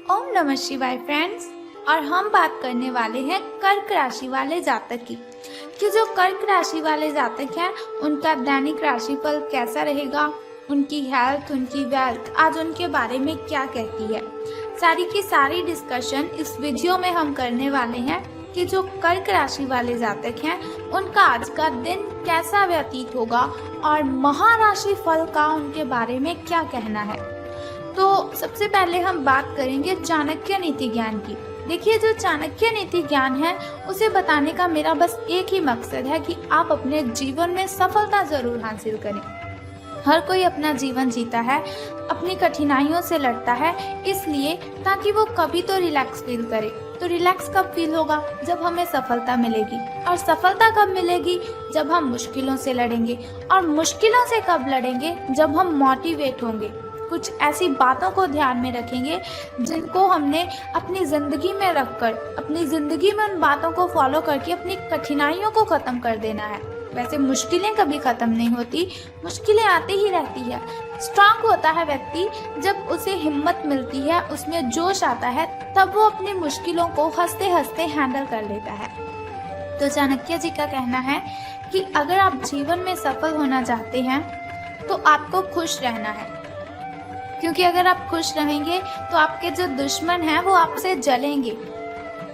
ओम नमः शिवाय फ्रेंड्स। और हम बात करने वाले हैं कर्क राशि वाले जातक की कि जो कर्क राशि वाले जातक हैं उनका दैनिक राशिफल कैसा रहेगा, उनकी हेल्थ, उनकी वेल्थ आज उनके बारे में क्या कहती है। सारी की सारी डिस्कशन इस वीडियो में हम करने वाले हैं कि जो कर्क राशि वाले जातक हैं उनका आज का दिन कैसा व्यतीत होगा और महाराशि फल का उनके बारे में क्या कहना है। तो सबसे पहले हम बात करेंगे चाणक्य नीति ज्ञान की। देखिए, जो चाणक्य नीति ज्ञान है उसे बताने का मेरा बस एक ही मकसद है कि आप अपने जीवन में सफलता जरूर हासिल करें। हर कोई अपना जीवन जीता है, अपनी कठिनाइयों से लड़ता है, इसलिए ताकि वो कभी तो रिलैक्स फील करे। तो रिलैक्स कब फील होगा? जब हमें सफलता मिलेगी। और सफलता कब मिलेगी? जब हम मुश्किलों से लड़ेंगे। और मुश्किलों से कब लड़ेंगे? जब हम मोटिवेट होंगे, कुछ ऐसी बातों को ध्यान में रखेंगे जिनको हमने अपनी ज़िंदगी में रखकर, अपनी ज़िंदगी में उन बातों को फॉलो करके अपनी कठिनाइयों को ख़त्म कर देना है। वैसे मुश्किलें कभी ख़त्म नहीं होती, मुश्किलें आती ही रहती है। स्ट्रांग होता है व्यक्ति जब उसे हिम्मत मिलती है, उसमें जोश आता है, तब वो अपनी मुश्किलों को हंसते हंसते हैंडल कर लेता है। तो चाणक्य जी का कहना है कि अगर आप जीवन में सफल होना चाहते हैं तो आपको खुश रहना है, क्योंकि अगर आप खुश रहेंगे तो आपके जो दुश्मन हैं वो आपसे जलेंगे।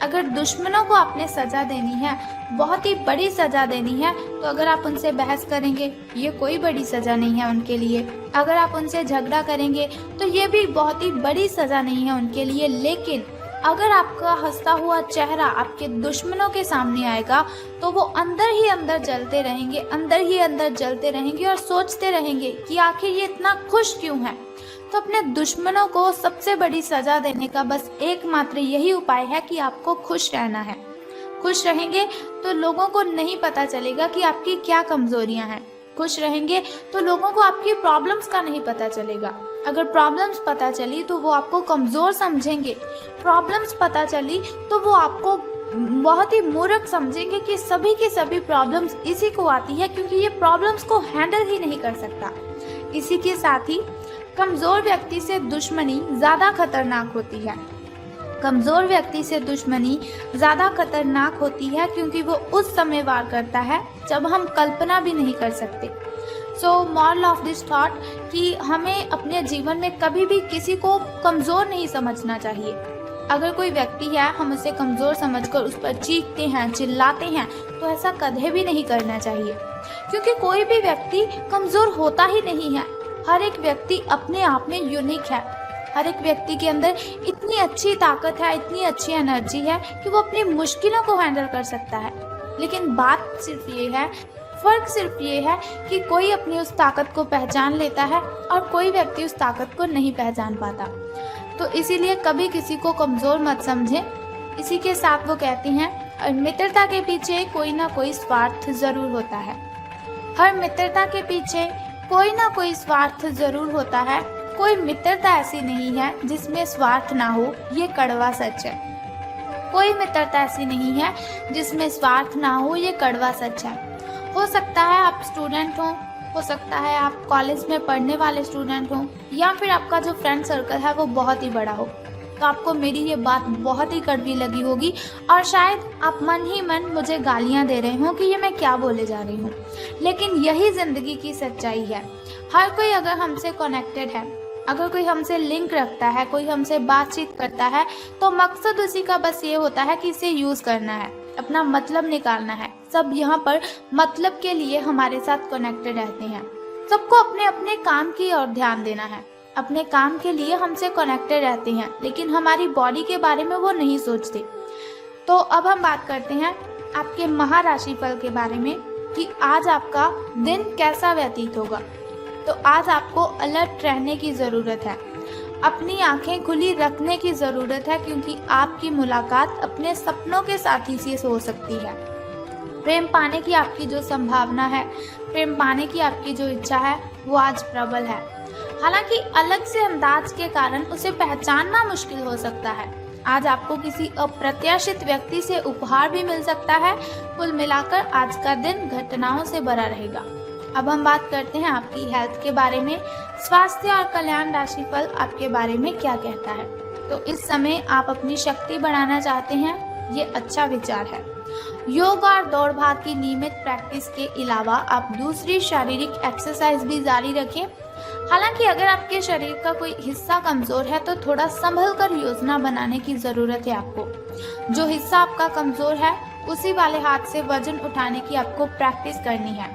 अगर दुश्मनों को आपने सज़ा देनी है, बहुत ही बड़ी सज़ा देनी है, तो अगर आप उनसे बहस करेंगे ये कोई बड़ी सज़ा नहीं है उनके लिए। अगर आप उनसे झगड़ा करेंगे तो ये भी बहुत ही बड़ी सज़ा नहीं है उनके लिए। लेकिन अगर आपका हंसता हुआ चेहरा आपके दुश्मनों के सामने आएगा तो वो अंदर ही अंदर जलते रहेंगे, अंदर ही अंदर जलते रहेंगे और सोचते रहेंगे कि आखिर ये इतना खुश क्यों है। तो अपने दुश्मनों को सबसे बड़ी सजा देने का बस एकमात्र यही उपाय है कि आपको खुश रहना है। खुश रहेंगे तो लोगों को नहीं पता चलेगा कि आपकी क्या कमजोरियां हैं। खुश रहेंगे तो लोगों को आपकी प्रॉब्लम्स का नहीं पता चलेगा। अगर प्रॉब्लम्स पता चली तो वो आपको कमजोर समझेंगे। प्रॉब्लम्स पता चली तो वो आपको बहुत ही मूर्ख समझेंगे कि सभी की सभी प्रॉब्लम्स इसी को आती है, क्योंकि ये प्रॉब्लम्स को हैंडल ही नहीं कर सकता। इसी के साथ ही कमजोर व्यक्ति से दुश्मनी ज्यादा खतरनाक होती है। कमजोर व्यक्ति से दुश्मनी ज्यादा खतरनाक होती है क्योंकि वो उस समय वार करता है जब हम कल्पना भी नहीं कर सकते। So moral of this thought कि हमें अपने जीवन में कभी भी किसी को कमजोर नहीं समझना चाहिए। अगर कोई व्यक्ति है, हम उसे कमजोर समझकर उस पर चीखते हैं, चिल्लाते हैं, तो ऐसा कभी भी नहीं करना चाहिए, क्योंकि कोई भी व्यक्ति कमजोर होता ही नहीं है। हर एक व्यक्ति अपने आप में यूनिक है। हर एक व्यक्ति के अंदर इतनी अच्छी ताकत है, इतनी अच्छी एनर्जी है कि वो अपनी मुश्किलों को हैंडल कर सकता है। लेकिन बात सिर्फ ये है, फर्क सिर्फ ये है कि कोई अपनी उस ताकत को पहचान लेता है और कोई व्यक्ति उस ताकत को नहीं पहचान पाता। तो इसीलिए कभी किसी को कमज़ोर मत समझें। इसी के साथ वो कहते हैं, मित्रता के पीछे कोई ना कोई स्वार्थ ज़रूर होता है। हर मित्रता के पीछे कोई ना कोई स्वार्थ ज़रूर होता है। कोई मित्रता ऐसी नहीं है जिसमें स्वार्थ ना हो, ये कड़वा सच है। कोई मित्रता ऐसी नहीं है जिसमें स्वार्थ ना हो, ये कड़वा सच है। हो सकता है आप स्टूडेंट हो सकता है आप कॉलेज में पढ़ने वाले स्टूडेंट हो, या फिर आपका जो फ्रेंड सर्कल है वो बहुत ही बड़ा हो। तो आपको मेरी ये बात बहुत ही कड़वी लगी होगी और शायद आप मन ही मन मुझे गालियां दे रहे हो कि ये मैं क्या बोले जा रही हूँ। लेकिन यही ज़िंदगी की सच्चाई है। हर कोई अगर हमसे कनेक्टेड है, अगर कोई हमसे लिंक रखता है, कोई हमसे बातचीत करता है, तो मकसद उसी का बस ये होता है कि इसे यूज़ करना है, अपना मतलब निकालना है। सब यहाँ पर मतलब के लिए हमारे साथ कनेक्टेड रहते हैं। सबको अपने अपने काम की ओर ध्यान देना है, अपने काम के लिए हमसे कनेक्टेड रहते हैं, लेकिन हमारी बॉडी के बारे में वो नहीं सोचते। तो अब हम बात करते हैं आपके महाराशि फल के बारे में कि आज आपका दिन कैसा व्यतीत होगा। तो आज आपको अलर्ट रहने की ज़रूरत है, अपनी आंखें खुली रखने की ज़रूरत है, क्योंकि आपकी मुलाकात अपने सपनों के साथी से हो सकती है। प्रेम पाने की आपकी जो संभावना है, प्रेम पाने की आपकी जो इच्छा है, वो आज प्रबल है। हालांकि अलग से अंदाज के कारण उसे पहचानना मुश्किल हो सकता है। आज आपको किसी अप्रत्याशित व्यक्ति से उपहार भी मिल सकता है। कुल मिलाकर आज का दिन घटनाओं से भरा रहेगा। अब हम बात करते हैं आपकी हेल्थ के बारे में। स्वास्थ्य और कल्याण राशिफल आपके बारे में क्या कहता है। तो इस समय आप अपनी शक्ति बढ़ाना चाहते हैं, ये अच्छा विचार है। योग और दौड़ भाग की नियमित प्रैक्टिस के अलावा आप दूसरी शारीरिक एक्सरसाइज भी जारी रखें। हालांकि अगर आपके शरीर का कोई हिस्सा कमजोर है तो थोड़ा संभल कर योजना बनाने की जरूरत है आपको। जो हिस्सा आपका कमजोर है उसी वाले हाथ से वजन उठाने की आपको प्रैक्टिस करनी है।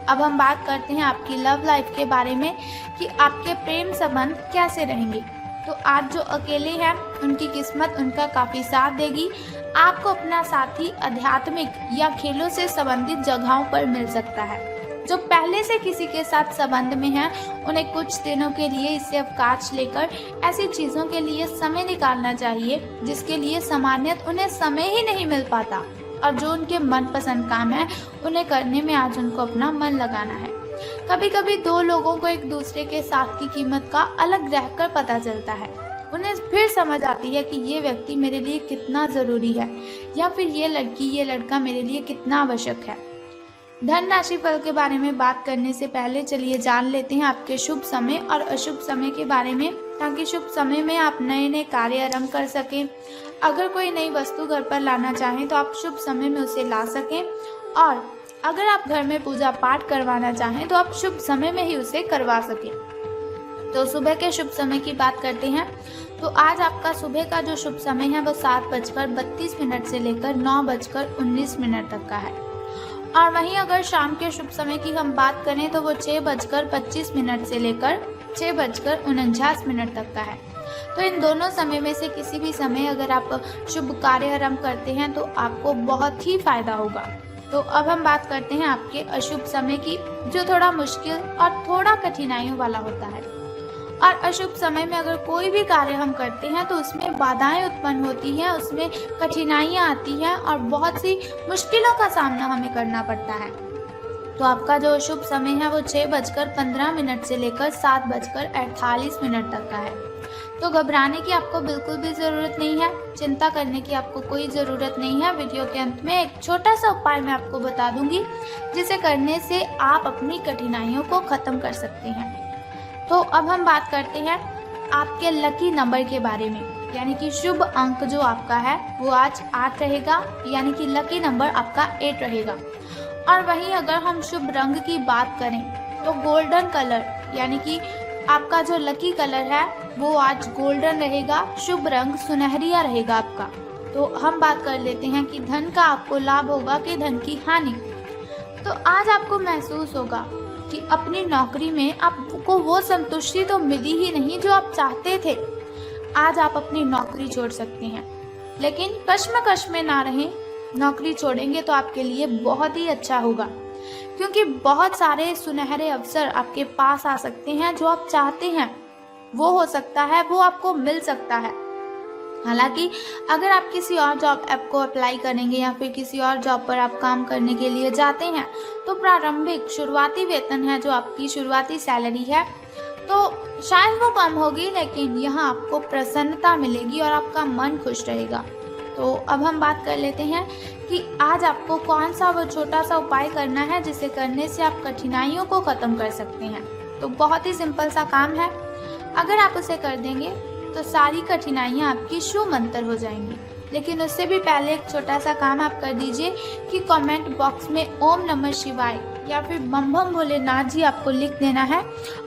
अब हम बात करते हैं आपकी लव लाइफ के बारे में कि आपके प्रेम संबंध कैसे रहेंगे। तो आज जो अकेले हैं उनकी किस्मत उनका काफी साथ देगी। आपको अपना साथी आध्यात्मिक या खेलों से संबंधित जगहों पर मिल सकता है। जो पहले से किसी के साथ संबंध में हैं उन्हें कुछ दिनों के लिए इससे अवकाश लेकर ऐसी चीजों के लिए समय निकालना चाहिए जिसके लिए सामान्यतः उन्हें समय ही नहीं मिल पाता, और जो उनके मनपसंद काम है उन्हें करने में आज उनको अपना मन लगाना है। कभी कभी दो लोगों को एक दूसरे के साथ की कीमत का अलग रहकर पता चलता है। उन्हें फिर समझ आती है कि ये व्यक्ति मेरे लिए कितना ज़रूरी है, या फिर ये लड़की ये लड़का मेरे लिए कितना आवश्यक है। धन राशि फल के बारे में बात करने से पहले चलिए जान लेते हैं आपके शुभ समय और अशुभ समय के बारे में, ताकि शुभ समय में आप नए नए कार्य आरंभ कर सकें। अगर कोई नई वस्तु घर पर लाना चाहें तो आप शुभ समय में उसे ला सकें, और अगर आप घर में पूजा पाठ करवाना चाहें तो आप शुभ समय में ही उसे करवा सकें। तो सुबह के शुभ समय की बात करते हैं। तो आज आपका सुबह का जो शुभ समय है वो 7:32 से लेकर 9:19 तक का है। और वहीं अगर शाम के शुभ समय की हम बात करें तो वो 6:25 से लेकर 6:49 तक का है। तो इन दोनों समय में से किसी भी समय अगर आप शुभ कार्य आरंभ करते हैं तो आपको बहुत ही फायदा होगा। तो अब हम बात करते हैं आपके अशुभ समय की, जो थोड़ा मुश्किल और थोड़ा कठिनाइयों वाला होता है। और अशुभ समय में अगर कोई भी कार्य हम करते हैं तो उसमें बाधाएं उत्पन्न होती हैं, उसमें कठिनाइयां आती हैं और बहुत सी मुश्किलों का सामना हमें करना पड़ता है। तो आपका जो शुभ समय है वो 6:15 से लेकर 7:48 तक का है। तो घबराने की आपको बिल्कुल भी ज़रूरत नहीं है, चिंता करने की आपको कोई ज़रूरत नहीं है। वीडियो के अंत में एक छोटा सा उपाय मैं आपको बता दूंगी जिसे करने से आप अपनी कठिनाइयों को ख़त्म कर सकते हैं। तो अब हम बात करते हैं आपके लकी नंबर के बारे में, यानी कि शुभ अंक जो आपका है वो आज 8 रहेगा, यानी कि लकी नंबर आपका 8 रहेगा। और वहीं अगर हम शुभ रंग की बात करें तो गोल्डन कलर, यानी कि आपका जो लकी कलर है वो आज गोल्डन रहेगा। शुभ रंग सुनहरिया रहेगा आपका। तो हम बात कर लेते हैं कि धन का आपको लाभ होगा कि धन की हानि। तो आज आपको महसूस होगा कि अपनी नौकरी में आपको वो संतुष्टि तो मिली ही नहीं जो आप चाहते थे। आज आप अपनी नौकरी छोड़ सकते हैं, लेकिन कश्मकश में ना रहें। नौकरी छोड़ेंगे तो आपके लिए बहुत ही अच्छा होगा, क्योंकि बहुत सारे सुनहरे अवसर आपके पास आ सकते हैं। जो आप चाहते हैं वो हो सकता है, वो आपको मिल सकता है। हालांकि अगर आप किसी और जॉब ऐप को अप्लाई करेंगे या फिर किसी और जॉब पर आप काम करने के लिए जाते हैं तो प्रारंभिक शुरुआती वेतन है, जो आपकी शुरुआती सैलरी है, तो शायद वो कम होगी, लेकिन यहाँ आपको प्रसन्नता मिलेगी और आपका मन खुश रहेगा। तो अब हम बात कर लेते हैं कि आज आपको कौन सा वो छोटा सा उपाय करना है जिसे करने से आप कठिनाइयों को ख़त्म कर सकते हैं। तो बहुत ही सिंपल सा काम है, अगर आप उसे कर देंगे तो सारी कठिनाइयाँ आपकी शूमंतर हो जाएंगी। लेकिन उससे भी पहले एक छोटा सा काम आप कर दीजिए कि कमेंट बॉक्स में ओम नमः शिवाय या फिर बम बम भोलेनाथ जी आपको लिख देना है,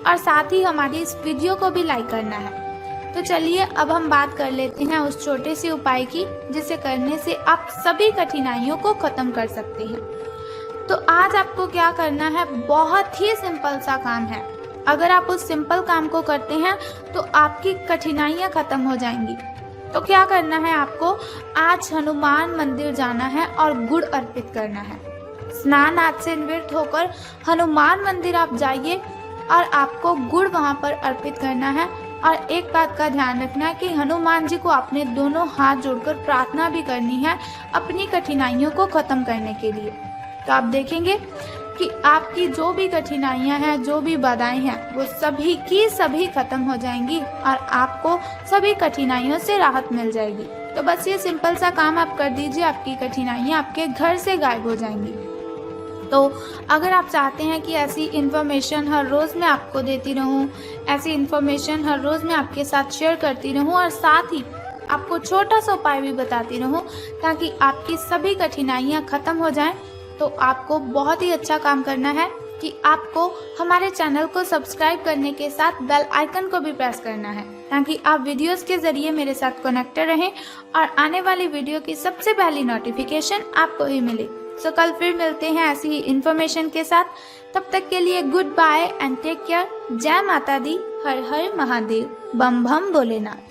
और साथ ही हमारी इस वीडियो को भी लाइक करना है। तो चलिए अब हम बात कर लेते हैं उस छोटे से उपाय की जिसे करने से आप सभी कठिनाइयों को ख़त्म कर सकते हैं। तो आज आपको क्या करना है, बहुत ही सिंपल सा काम है। अगर आप उस सिंपल काम को करते हैं तो आपकी कठिनाइयाँ ख़त्म हो जाएंगी। तो क्या करना है, आपको आज हनुमान मंदिर जाना है और गुड़ अर्पित करना है। स्नान आदि से निवृत्त होकर हनुमान मंदिर आप जाइए और आपको गुड़ वहाँ पर अर्पित करना है। और एक बात का ध्यान रखना है कि हनुमान जी को आपने दोनों हाथ जोड़कर प्रार्थना भी करनी है अपनी कठिनाइयों को ख़त्म करने के लिए। तो आप देखेंगे कि आपकी जो भी कठिनाइयां हैं, जो भी बाधाएं हैं, वो सभी की सभी खत्म हो जाएंगी और आपको सभी कठिनाइयों से राहत मिल जाएगी। तो बस ये सिंपल सा काम आप कर दीजिए, आपकी कठिनाइयां आपके घर से गायब हो जाएंगी। तो अगर आप चाहते हैं कि ऐसी इन्फॉर्मेशन हर रोज़ मैं आपको देती रहूं, ऐसी इन्फॉर्मेशन हर रोज़ मैं आपके साथ शेयर करती रहूं और साथ ही आपको छोटा सा उपाय भी बताती रहूं ताकि आपकी सभी कठिनाइयां ख़त्म हो जाएं, तो आपको बहुत ही अच्छा काम करना है कि आपको हमारे चैनल को सब्सक्राइब करने के साथ बेल आइकन को भी प्रेस करना है ताकि आप वीडियोस के ज़रिए मेरे साथ कनेक्टेड रहें और आने वाली वीडियो की सबसे पहली नोटिफिकेशन आपको ही मिले। तो कल फिर मिलते हैं ऐसी ही इन्फॉर्मेशन के साथ। तब तक के लिए good bye and take care. जय माता दी, हर हर महादेव, बम बम भोलेनाथ।